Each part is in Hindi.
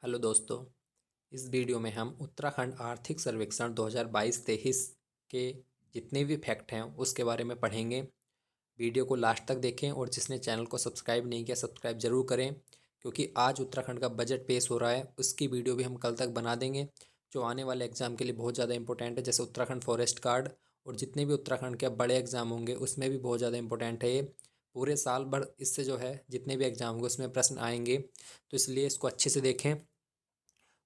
हेलो दोस्तों। इस वीडियो में हम उत्तराखंड आर्थिक सर्वेक्षण 2022-23 के जितने भी फैक्ट हैं उसके बारे में पढ़ेंगे। वीडियो को लास्ट तक देखें और जिसने चैनल को सब्सक्राइब नहीं किया सब्सक्राइब ज़रूर करें, क्योंकि आज उत्तराखंड का बजट पेश हो रहा है। उसकी वीडियो भी हम कल तक बना देंगे, जो आने वाले एग्ज़ाम के लिए बहुत ज़्यादा इंपॉर्टेंट है। जैसे उत्तराखंड फॉरेस्ट गार्ड और जितने भी उत्तराखंड के बड़े एग्ज़ाम होंगे उसमें भी बहुत ज़्यादा इंपॉर्टेंट है ये। पूरे साल भर इससे जो है जितने भी एग्ज़ाम होंगे उसमें प्रश्न आएंगे, तो इसलिए इसको अच्छे से देखें।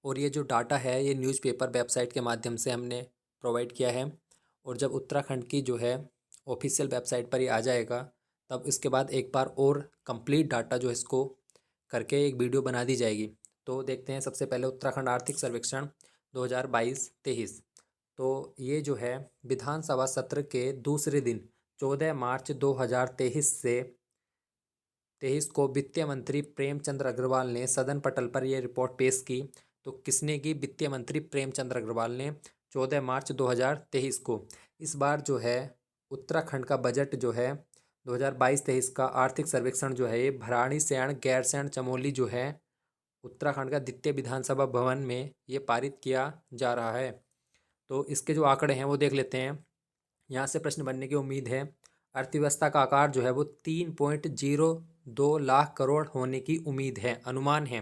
और ये जो डाटा है ये न्यूज़पेपर वेबसाइट के माध्यम से हमने प्रोवाइड किया है। और जब उत्तराखंड की जो है ऑफिशियल वेबसाइट पर ये आ जाएगा, तब इसके बाद एक बार और कंप्लीट डाटा जो है इसको करके एक वीडियो बना दी जाएगी। तो देखते हैं सबसे पहले उत्तराखंड आर्थिक सर्वेक्षण 2022-23। तो ये जो है विधानसभा सत्र के दूसरे दिन 14 मार्च 2023 को वित्त मंत्री प्रेमचंद अग्रवाल ने सदन पटल पर यह रिपोर्ट पेश की। तो किसने की? वित्त मंत्री प्रेमचंद अग्रवाल ने 14 मार्च 2023 को। इस बार जो है उत्तराखंड का बजट जो है 2022-23 का आर्थिक सर्वेक्षण जो है ये भराड़ीसैंण गैरसैंण चमोली जो है उत्तराखंड का द्वितीय विधानसभा भवन में ये पारित किया जा रहा है। तो इसके जो आंकड़े हैं वो देख लेते हैं। यहाँ से प्रश्न बनने की उम्मीद है। अर्थव्यवस्था का आकार जो है वो 3.02 लाख करोड़ होने की उम्मीद है, अनुमान है।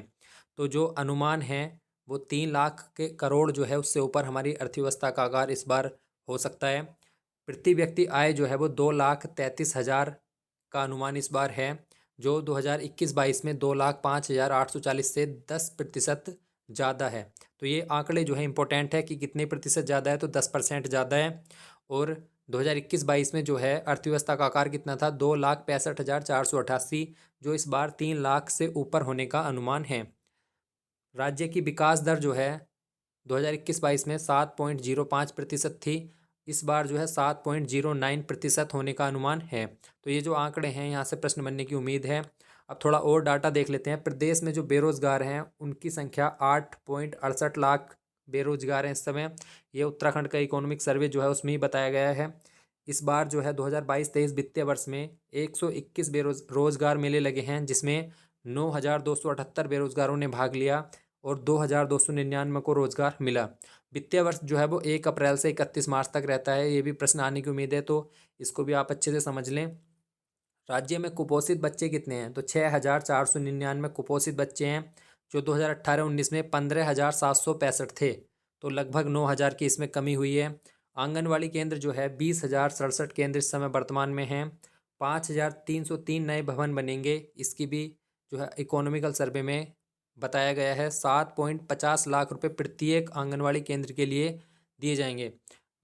तो जो अनुमान है वो 3 लाख के करोड़ जो है उससे ऊपर हमारी अर्थव्यवस्था का आकार इस बार हो सकता है। प्रति व्यक्ति आय जो है वो 2,33,000 का अनुमान इस बार है, जो 2021-22 में 2,05,840 से 10% ज़्यादा है। तो ये आंकड़े जो है इम्पोर्टेंट है कि कितने प्रतिशत ज़्यादा है, तो 10% ज़्यादा है। और 2021-22 में जो है अर्थव्यवस्था का आकार कितना था? 2,65,488, जो इस बार 3 लाख से ऊपर होने का अनुमान है। राज्य की विकास दर जो है 2021-22 में 7.05% थी, इस बार जो है 7.09% होने का अनुमान है। तो ये जो आंकड़े हैं यहाँ से प्रश्न बनने की उम्मीद है। अब थोड़ा और डाटा देख लेते हैं। प्रदेश में जो बेरोजगार हैं उनकी संख्या 8.68 लाख बेरोजगार हैं इस समय। ये उत्तराखंड का इकोनॉमिक सर्वे जो है उसमें ही बताया गया है। इस बार जो है 2022-23 वित्तीय वर्ष में 121 रोजगार मेले लगे हैं, जिसमें 9,278 बेरोजगारों ने भाग लिया और 2,299 को रोजगार मिला। वित्तीय वर्ष जो है वो 1 अप्रैल से 31 मार्च तक रहता है। ये भी प्रश्न आने की उम्मीद है, तो इसको भी आप अच्छे से समझ लें। राज्य में कुपोषित बच्चे कितने हैं? तो 6,499 कुपोषित बच्चे हैं, जो 2018-19 में 15,765 थे। तो लगभग 9,000 की इसमें कमी हुई है। आंगनवाड़ी केंद्र जो है 20,067 केंद्र इस समय वर्तमान में हैं। 5,303 नए भवन बनेंगे, इसकी भी जो है इकोनॉमिकल सर्वे में बताया गया है। 7.50 लाख रुपए प्रत्येक आंगनवाड़ी केंद्र के लिए दिए जाएंगे।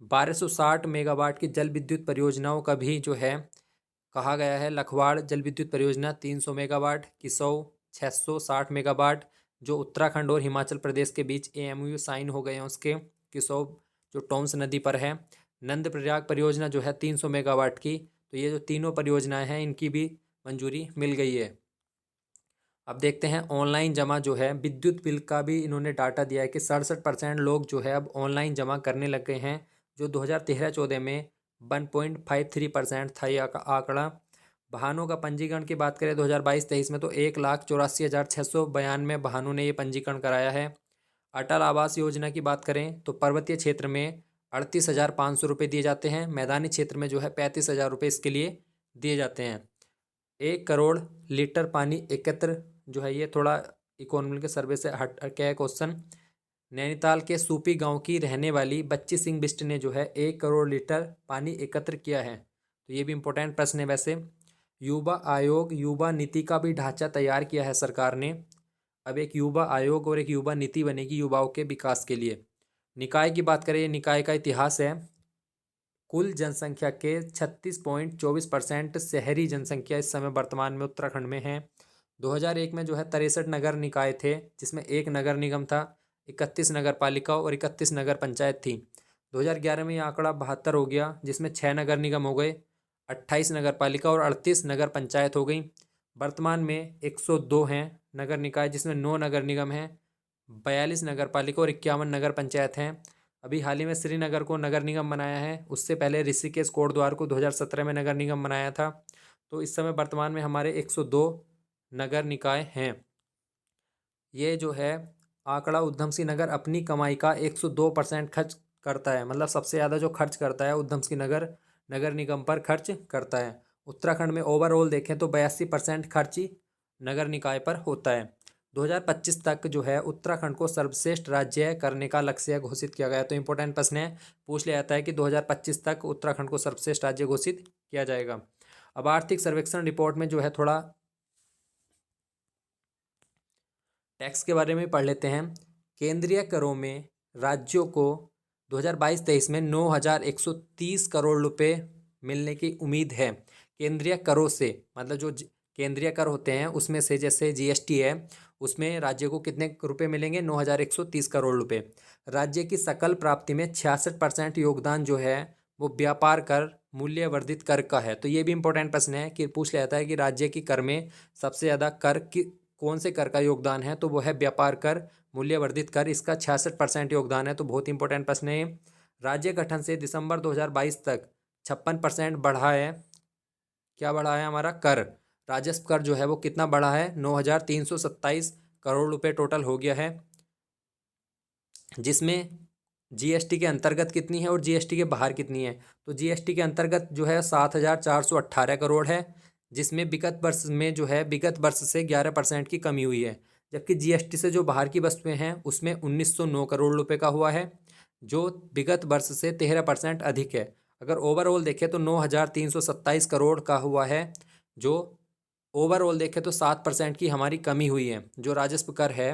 1260 मेगावाट की जल विद्युत परियोजनाओं का भी जो है कहा गया है। लखवाड़ जल विद्युत परियोजना 300 मेगावाट, किसौ 660 मेगावाट, जो उत्तराखंड और हिमाचल प्रदेश के बीच एएमयू साइन हो गए हैं उसके। किसौ जो टोंस नदी पर है। नंद प्रयाग परियोजना जो है 300 मेगावाट की। तो ये जो तीनों परियोजनाएं हैं इनकी भी मंजूरी मिल गई है। अब देखते हैं ऑनलाइन जमा जो है विद्युत बिल का भी इन्होंने डाटा दिया है कि 67% लोग जो है अब ऑनलाइन जमा करने लग गए हैं, जो 2013-14 में 1.53% था ये आंकड़ा। वाहनों का पंजीकरण की बात करें 2022-23 में, तो 1,84,692 वाहनों ने ये पंजीकरण कराया है। अटल आवास योजना की बात करें तो पर्वतीय क्षेत्र में 38,500 रुपये दिए जाते हैं, मैदानी क्षेत्र में जो है 35,000 रुपये इसके लिए दिए जाते हैं। 1 करोड़ लीटर पानी एकत्र जो है ये थोड़ा इकोनॉमी के सर्वे से हट क्या है क्वेश्चन। नैनीताल के सूपी गांव की रहने वाली बच्ची सिंह बिष्ट ने जो है 1 करोड़ लीटर पानी एकत्र किया है। तो ये भी इम्पोर्टेंट प्रश्न है। वैसे युवा आयोग युवा नीति का भी ढांचा तैयार किया है सरकार ने। अब एक युवा आयोग और एक युवा नीति बनेगी युवाओं के विकास के लिए। निकाय की बात करें, निकाय का इतिहास है। कुल जनसंख्या के 36.24% शहरी जनसंख्या इस समय वर्तमान में उत्तराखंड में है। 2001 में जो है 63 नगर निकाय थे, जिसमें 1 नगर निगम था, 31 नगर पालिका और 31 नगर पंचायत थी। 2011 में यह आंकड़ा 72 हो गया, जिसमें 6 नगर निगम हो गए, 28 नगर पालिका और 38 नगर पंचायत हो गई। वर्तमान में 102 हैं नगर निकाय, जिसमें 9 नगर निगम हैं, 42 नगर पालिका और 51 नगर पंचायत हैं। अभी हाल ही में श्रीनगर को नगर निगम बनाया है, उससे पहले ऋषिकेश कोटद्वार को 2017 में नगर निगम बनाया था। तो इस समय वर्तमान में हमारे 102 नगर निकाय हैं। ये जो है आंकड़ा उधम सिंह नगर अपनी कमाई का 102% खर्च करता है, मतलब सबसे ज़्यादा जो खर्च करता है उधम सिंह नगर नगर निगम पर खर्च करता है। उत्तराखंड में ओवरऑल देखें तो 82% खर्च ही नगर निकाय पर होता है। 2025 तक जो है उत्तराखंड को सर्वश्रेष्ठ राज्य करने का लक्ष्य घोषित किया गया। तो इंपॉर्टेंट प्रश्न है, पूछ लिया जाता है कि 2025 तक उत्तराखंड को सर्वश्रेष्ठ राज्य घोषित किया जाएगा। अब आर्थिक सर्वेक्षण रिपोर्ट में जो है थोड़ा टैक्स के बारे में पढ़ लेते हैं। केंद्रीय करों में राज्यों को 2022-23 में 9,130 करोड़ रुपए मिलने की उम्मीद है। केंद्रीय करों से मतलब जो केंद्रीय कर होते हैं उसमें से जैसे जीएसटी है, उसमें राज्य को कितने रुपए मिलेंगे? 9,130 करोड़ रुपए। राज्य की सकल प्राप्ति में 66% योगदान जो है वो व्यापार कर मूल्य वर्धित कर का है। तो ये भी इंपॉर्टेंट प्रश्न है कि पूछ लिया जाता है कि राज्य की कर में सबसे ज़्यादा कर की कौन से कर का योगदान है? तो वो है व्यापार कर मूल्य वर्धित कर, इसका 66% योगदान है। तो बहुत इंपॉर्टेंट प्रश्न है। राज्य गठन से दिसंबर 2022 तक 56% बढ़ा है। क्या बढ़ा है? हमारा कर, राजस्व कर जो है वो कितना बढ़ा है? 9,327 करोड़ रुपए टोटल हो गया है, जिसमें जीएसटी के अंतर्गत कितनी है और जीएसटी के बाहर कितनी है? तो जीएसटी के अंतर्गत जो है 7,418 करोड़ है, जिसमें विगत वर्ष में जो है विगत वर्ष से 11% की कमी हुई है। जबकि जीएसटी से जो बाहर की वस्तुएं हैं उसमें 1,909 करोड़ रुपए का हुआ है, जो विगत वर्ष से 13% अधिक है। अगर ओवरऑल देखें तो 9,327 करोड़ का हुआ है, जो ओवरऑल देखें तो 7% की हमारी कमी हुई है। जो राजस्व कर है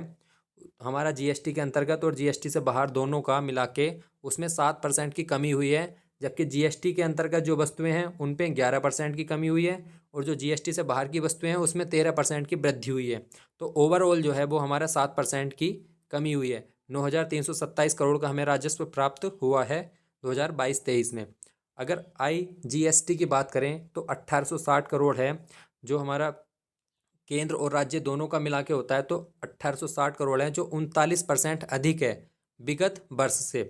हमारा जीएसटी के अंतर्गत और जीएसटी से बाहर दोनों का मिला के, उसमें 7% की कमी हुई है। जबकि जीएसटी के अंतर्गत जो वस्तुएं हैं उन पे 11% की कमी हुई है और जो जीएसटी से बाहर की वस्तुएं हैं उसमें 13% की वृद्धि हुई है। तो ओवरऑल जो है वो हमारा 7% की कमी हुई है। 9,327 करोड़ का हमें राजस्व प्राप्त हुआ है 2022-23 में। अगर IGST की बात करें तो 1,860 करोड़ है, जो हमारा केंद्र और राज्य दोनों का मिला के होता है। तो 1,860 करोड़ है, जो 39% अधिक है विगत वर्ष से।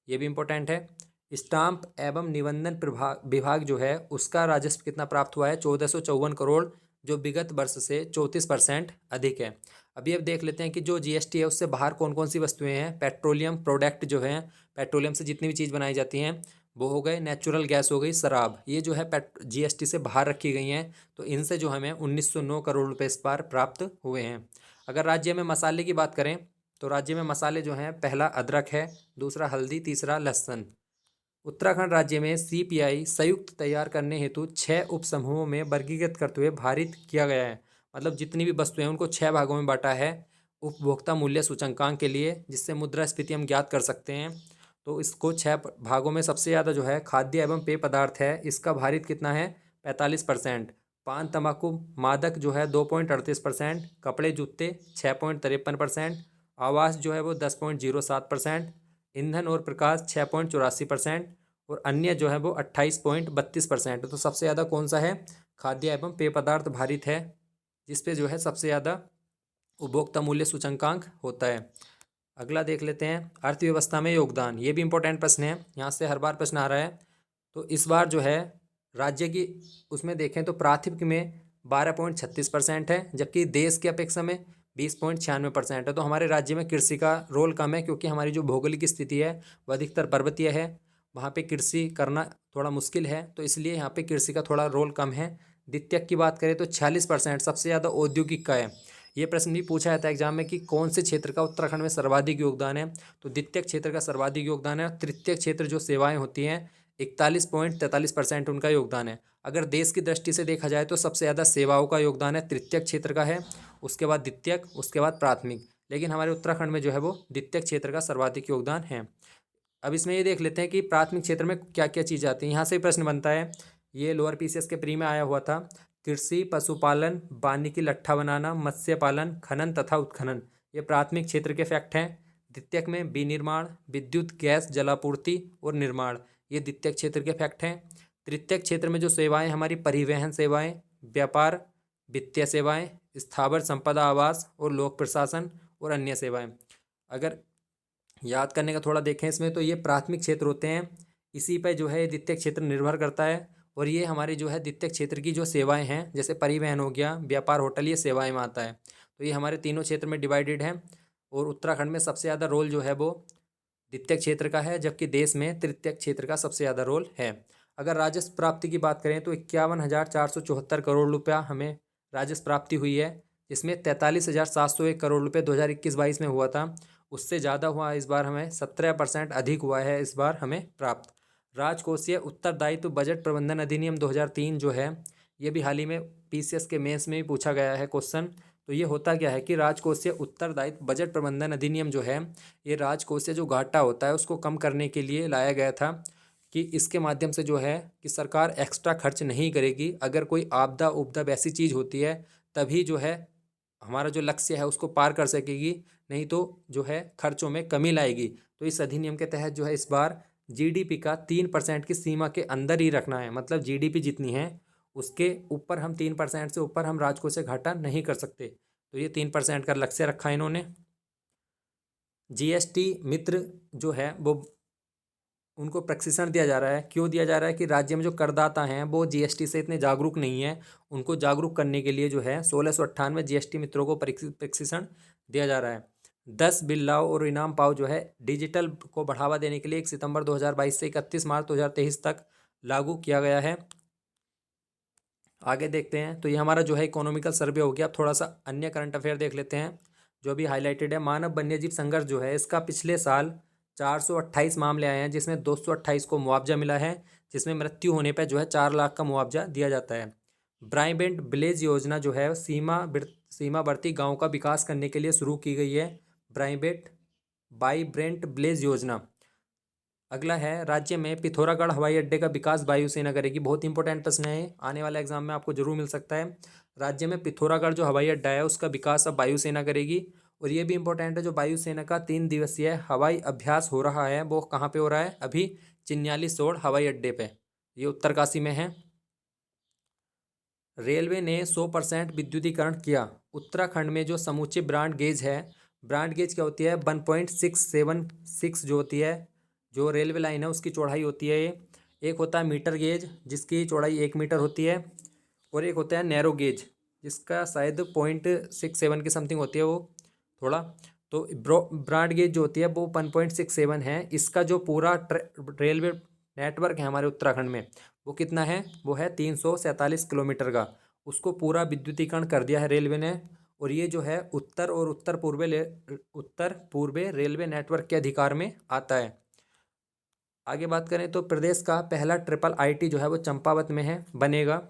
ये भी इम्पोर्टेंट है। स्टाम्प एवं निबंधन विभाग जो है उसका राजस्व कितना प्राप्त हुआ है? 1,454 करोड़, जो विगत वर्ष से 34% अधिक है। अभी अब देख लेते हैं कि जो जीएसटी है उससे बाहर कौन कौन सी वस्तुएं हैं। पेट्रोलियम प्रोडक्ट जो हैं, पेट्रोलियम से जितनी भी चीज़ बनाई जाती हैं वो हो गए, नेचुरल गैस हो गई, शराब, ये जो है जीएसटी से बाहर रखी गई हैं। तो इनसे जो हमें 1,909 करोड़ रुपए इस बार प्राप्त हुए हैं। अगर राज्य में मसाले की बात करें तो राज्य में मसाले जो हैं, पहला अदरक है, दूसरा हल्दी, तीसरा लहसुन। उत्तराखंड राज्य में सीपीआई संयुक्त तैयार करने हेतु 6 उप समूहों में वर्गीकृत करते हुए भारित किया गया है। मतलब जितनी भी वस्तुएं हैं उनको 6 भागों में बांटा है उपभोक्ता मूल्य सूचकांक के लिए, जिससे मुद्रास्फीति हम ज्ञात कर सकते हैं। तो इसको 6 भागों में सबसे ज़्यादा जो है खाद्य एवं पेय पदार्थ है, इसका भारित कितना है? 45%। पान तंबाकू मादक जो है 2.38%, कपड़े जूते 6.53%, आवास जो है वो 10.07%, ईंधन और प्रकाश 6.84% और अन्य जो है वो 28.32%। तो सबसे ज़्यादा कौन सा है? खाद्य एवं पेय पदार्थ भारित है, जिस पे जो है सबसे ज़्यादा उपभोक्ता मूल्य सूचकांक होता है। अगला देख लेते हैं, अर्थव्यवस्था में योगदान। ये भी इंपॉर्टेंट प्रश्न है, यहाँ से हर बार प्रश्न आ रहा है। तो इस बार जो है राज्य की उसमें देखें तो प्राथमिक में 12.36% है, जबकि देश की अपेक्षा में 20.96% है। तो हमारे राज्य में कृषि का रोल कम है, क्योंकि हमारी जो भौगोलिक स्थिति है वह अधिकतर पर्वतीय है, वहाँ पे कृषि करना थोड़ा मुश्किल है, तो इसलिए यहाँ पे कृषि का थोड़ा रोल कम है। द्वितीयक की बात करें तो 46%, सबसे ज़्यादा औद्योगिक का है। ये प्रश्न भी पूछा जाता है एग्जाम में कि कौन से क्षेत्र का उत्तराखंड में सर्वाधिक योगदान है? तो द्वितीयक क्षेत्र का सर्वाधिक योगदान है। तृतीयक क्षेत्र जो सेवाएं होती हैं 41.43% उनका योगदान है। अगर देश की दृष्टि से देखा जाए तो सबसे ज़्यादा सेवाओं का योगदान है तृतीयक क्षेत्र का है, उसके बाद द्वितीयक, उसके बाद प्राथमिक। लेकिन हमारे उत्तराखंड में जो है वो द्वितीयक क्षेत्र का सर्वाधिक योगदान है। अब इसमें ये देख लेते हैं कि प्राथमिक क्षेत्र में क्या क्या चीज़ आती है। यहाँ से प्रश्न बनता है, ये लोअर पीसीएस के प्री में आया हुआ था। कृषि, पशुपालन, वानिकी लट्ठा बनाना, मत्स्य पालन, खनन तथा उत्खनन, ये प्राथमिक क्षेत्र के फैक्ट हैं। द्वितीयक में विनिर्माण, विद्युत, गैस, जलापूर्ति और निर्माण, ये द्वितीयक क्षेत्र के फैक्ट हैं। तृतीयक क्षेत्र में जो सेवाएं हमारी परिवहन सेवाएं, व्यापार, वित्तीय सेवाएं, स्थावर संपदा, आवास और लोक प्रशासन और अन्य सेवाएं। अगर याद करने का थोड़ा देखें इसमें तो ये प्राथमिक क्षेत्र होते हैं, इसी पर जो है द्वितीय क्षेत्र निर्भर करता है। और ये हमारी जो है द्वितीय क्षेत्र की जो सेवाएं हैं, जैसे परिवहन हो गया, व्यापार, होटल, ये सेवाएं में आता है। तो ये हमारे तीनों क्षेत्र में डिवाइडेड है। और उत्तराखंड में सबसे ज़्यादा रोल जो है वो द्वितीयक क्षेत्र का है, जबकि देश में तृतीयक क्षेत्र का सबसे ज़्यादा रोल है। अगर राजस्व प्राप्ति की बात करें तो 51,474 करोड़ रुपया हमें राजस्व प्राप्ति हुई है, जिसमें 43,701 करोड़ रुपये 2021-22 में हुआ था। उससे ज़्यादा हुआ इस बार, हमें 17% अधिक हुआ है इस बार हमें प्राप्त। राजकोषीय उत्तरदायित्व बजट प्रबंधन अधिनियम 2003 जो है, ये भी हाल ही में पीसीएस के मेंस में भी पूछा गया है क्वेश्चन। तो ये होता क्या है कि राजकोषीय उत्तरदायित्व बजट प्रबंधन अधिनियम जो है, ये राजकोषीय जो घाटा होता है उसको कम करने के लिए लाया गया था, कि इसके माध्यम से जो है कि सरकार एक्स्ट्रा खर्च नहीं करेगी। अगर कोई आपदा उपदा वैसी चीज़ होती है तभी जो है हमारा जो लक्ष्य है उसको पार कर सकेगी, नहीं तो जो है खर्चों में कमी लाएगी। तो इस अधिनियम के तहत जो है इस बार जीडीपी का 3% की सीमा के अंदर ही रखना है, मतलब जीडीपी जितनी है उसके ऊपर हम 3% से ऊपर हम राजकोषीय घाटा नहीं कर सकते। तो ये 3% का लक्ष्य रखा है इन्होंने। जीएसटी मित्र जो है वो उनको प्रशिक्षण दिया जा रहा है। क्यों दिया जा रहा है कि राज्य में जो करदाता हैं वो जीएसटी से इतने जागरूक नहीं है, उनको जागरूक करने के लिए जो है 1698 जीएसटी मित्रों को प्रशिक्षण दिया जा रहा है। 10 बिल लाओ और इनाम पाओ जो है डिजिटल को बढ़ावा देने के लिए 1 सितंबर 2022 से 31 मार्च 2023 तक लागू किया गया है। आगे देखते हैं। तो ये हमारा जो है इकोनॉमिकल सर्वे हो गया। अब थोड़ा सा अन्य करंट अफेयर देख लेते हैं जो भी हाईलाइटेड है। मानव वन्यजीव संघर्ष जो है इसका पिछले साल 428 मामले आए हैं, जिसमें 228 को मुआवजा मिला है, जिसमें मृत्यु होने पर जो है 4 लाख का मुआवजा दिया जाता है। ब्राइबेंट विलेज योजना जो है सीमावर्ती गाँव का विकास करने के लिए शुरू की गई है। वाइब्रेंट विलेज योजना। अगला है, राज्य में पिथौरागढ़ हवाई अड्डे का विकास वायुसेना करेगी। बहुत इंपॉर्टेंट प्रश्न है, आने वाले एग्जाम में आपको जरूर मिल सकता है। राज्य में पिथौरागढ़ जो हवाई अड्डा है उसका विकास अब वायुसेना करेगी। और ये भी इंपॉर्टेंट है, जो वायुसेना का 3 दिवसीय हवाई अभ्यास हो रहा है वो कहाँ पे हो रहा है अभी? चिन्यालीसोड़ हवाई अड्डे पे, ये उत्तरकाशी में है। रेलवे ने 100% विद्युतीकरण किया। उत्तराखंड में जो समूचे ब्रॉड गेज है, ब्रॉड गेज क्या होती है? 1.676 जो होती है, जो रेलवे लाइन है उसकी चौड़ाई होती है ये। एक होता है मीटर गेज जिसकी चौड़ाई 1 मीटर होती है, और एक होता है नैरो गेज जिसका शायद 0.67 की समथिंग होती है वो थोड़ा। तो ब्रॉड गेज जो होती है वो 1.67 है। इसका जो पूरा रेलवे नेटवर्क है हमारे उत्तराखंड में वो कितना है? वो है 347 किलोमीटर का। उसको पूरा विद्युतीकरण कर दिया है रेलवे ने। और ये जो है उत्तर और उत्तर पूर्वी रेलवे नेटवर्क के अधिकार में आता है। आगे बात करें तो प्रदेश का पहला ट्रिपल आईटी जो है वो चंपावत में है, बनेगा।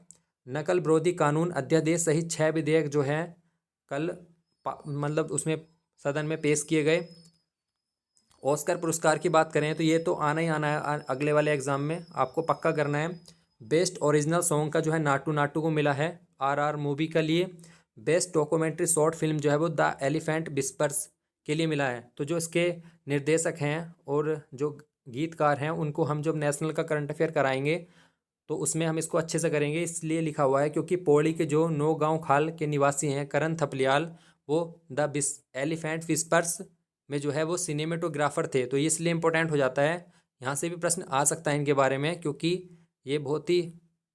नकल विरोधी कानून अध्यादेश सहित 6 विधेयक जो है कल मतलब उसमें सदन में पेश किए गए। ऑस्कर पुरस्कार की बात करें तो ये तो आना ही आना है, अगले वाले एग्जाम में आपको पक्का करना है। बेस्ट ओरिजिनल सॉन्ग का जो है नाटू नाटू को मिला है आरआर मूवी के लिए। बेस्ट डॉक्यूमेंट्री शॉर्ट फिल्म जो है वो द एलिफेंट विस्पर्स के लिए मिला है। तो जो इसके निर्देशक हैं और जो गीतकार हैं उनको हम जब नेशनल का करंट अफेयर कराएंगे तो उसमें हम इसको अच्छे से करेंगे। इसलिए लिखा हुआ है क्योंकि पौड़ी के जो नौगांव खाल के निवासी हैं करण थपलियाल, वो द एलिफेंट विस्पर्स में जो है वो सिनेमेटोग्राफर थे। तो ये इसलिए इम्पोर्टेंट हो जाता है, यहाँ से भी प्रश्न आ सकता है इनके बारे में, क्योंकि ये बहुत ही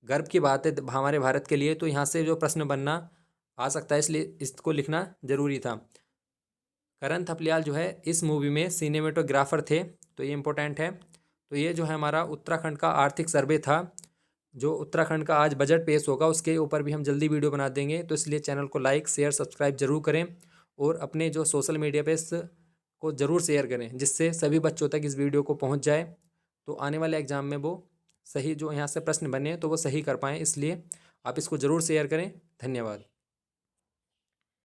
गर्व की बात है हमारे भारत के लिए। तो यहाँ से जो प्रश्न बनना आ सकता है, इसलिए इसको लिखना ज़रूरी था। करण थपलियाल जो है इस मूवी में सिनेमेटोग्राफर थे, तो ये इम्पोर्टेंट है। तो ये जो है हमारा उत्तराखंड का आर्थिक सर्वे था। जो उत्तराखंड का आज बजट पेश होगा उसके ऊपर भी हम जल्दी वीडियो बना देंगे। तो इसलिए चैनल को लाइक शेयर सब्सक्राइब जरूर करें, और अपने जो सोशल मीडिया पे को ज़रूर शेयर करें, जिससे सभी बच्चों तक इस वीडियो को पहुंच जाए। तो आने वाले एग्ज़ाम में वो सही जो यहाँ से प्रश्न बने तो वो सही कर पाएँ, इसलिए आप इसको ज़रूर शेयर करें। धन्यवाद।